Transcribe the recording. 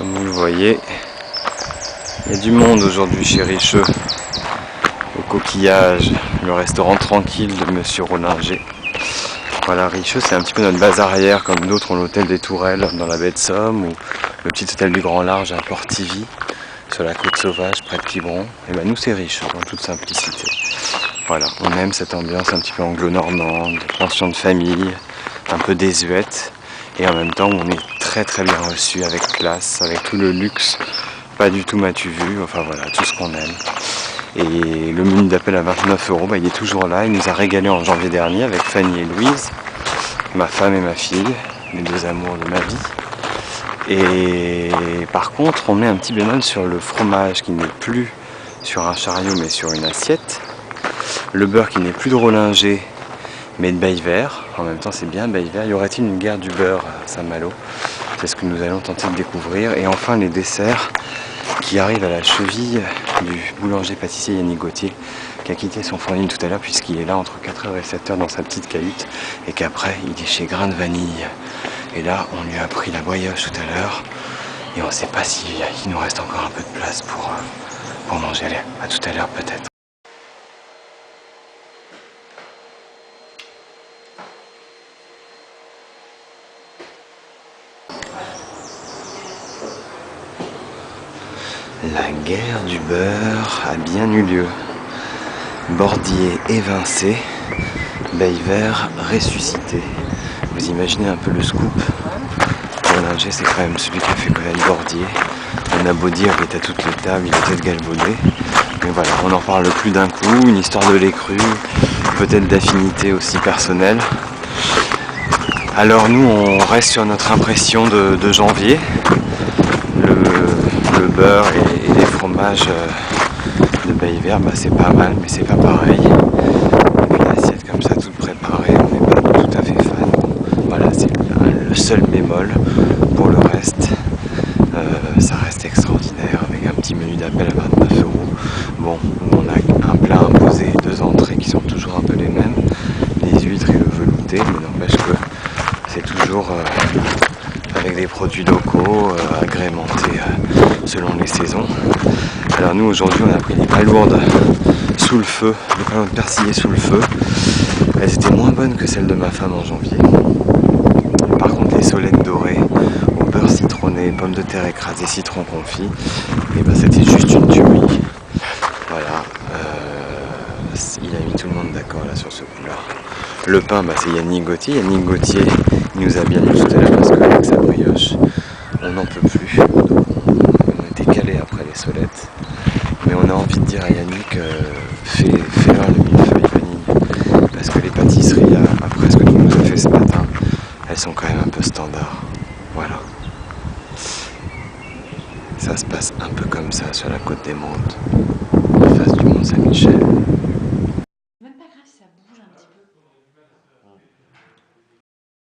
Comme vous le voyez, il y a du monde aujourd'hui chez Richeux, au Coquillage, le restaurant tranquille de Monsieur Rollinger. Voilà, Richeux c'est un petit peu notre base arrière, comme d'autres ont l'hôtel des Tourelles dans la baie de Somme, ou le petit hôtel du Grand Large à Port-Ivy, sur la côte sauvage près de Quiberon. Et ben nous c'est Richeux, en toute simplicité. Voilà, on aime cette ambiance un petit peu anglo-normande, pension de famille, un peu désuète, et en même temps on est très bien reçu, avec classe, avec tout le luxe, pas du tout m'as-tu vu, enfin voilà, tout ce qu'on aime. Et le menu d'appel à 29 €, il est toujours là, il nous a régalé en janvier dernier avec Fanny et Louise, ma femme et ma fille, les deux amours de ma vie. Et par contre, on met un petit bémol sur le fromage qui n'est plus sur un chariot mais sur une assiette. Le beurre qui n'est plus de Rollinger mais de Baye-Vert. En même temps, c'est bien Baye-Vert. Y aurait-il une guerre du beurre à Saint-Malo? C'est ce que nous allons tenter de découvrir. Et enfin, les desserts qui arrivent à la cheville du boulanger-pâtissier Yannick Gauthier, qui a quitté son fournil tout à l'heure puisqu'il est là entre 4h et 7h dans sa petite cahute, et qu'après, il est chez Grain de Vanille. Et là, on lui a pris la brioche tout à l'heure, et on ne sait pas s'il nous reste encore un peu de place pour manger. Allez, à tout à l'heure peut-être. La guerre du beurre a bien eu lieu. Bordier évincé, Baye-Vert ressuscité. Vous imaginez un peu le scoop. Rollinger, c'est quand même celui qui a fait connaître Bordier. On a beau dire qu'il était à toutes les tables, il était de galvaudé. Mais voilà, on n'en parle plus d'un coup, une histoire de lait cru, peut-être d'affinité aussi personnelle. Alors nous, on reste sur notre impression de janvier. Le beurre et les fromages de Baye-Vert, c'est pas mal, mais c'est pas pareil. Et puis l'assiette comme ça, toute préparée, on n'est pas tout à fait fan. Voilà, c'est le seul bémol. Pour le reste, ça reste extraordinaire, avec un petit menu d'appel à 29 €. Bon, on a un plat imposé, 2 entrées qui sont toujours un peu les mêmes, les huîtres et le velouté, mais n'empêche que c'est toujours avec des produits locaux, agrémentés selon les saisons. Alors nous aujourd'hui on a pris des palourdes sous le feu, des palourdes persillées sous le feu. Elles étaient moins bonnes que celles de ma femme en janvier. Par contre les solettes dorées au beurre citronné, pommes de terre écrasées, citron confit, et c'était juste une tuerie. Voilà, il a mis tout le monde d'accord là sur ce coup-là. Le pain, c'est Yannick Gauthier. Yannick Gauthier, il nous a bien mis tout à l'heure parce qu'avec sa brioche, on n'en peut plus. On était calé après les solettes. Mais on a envie de dire à Yannick, fais-leur le millefeuille vanille. Parce que les pâtisseries, après ce que tu nous as fait ce matin, elles sont quand même un peu standards. Voilà. Ça se passe un peu comme ça sur la côte des Montes, en face du Mont Saint-Michel.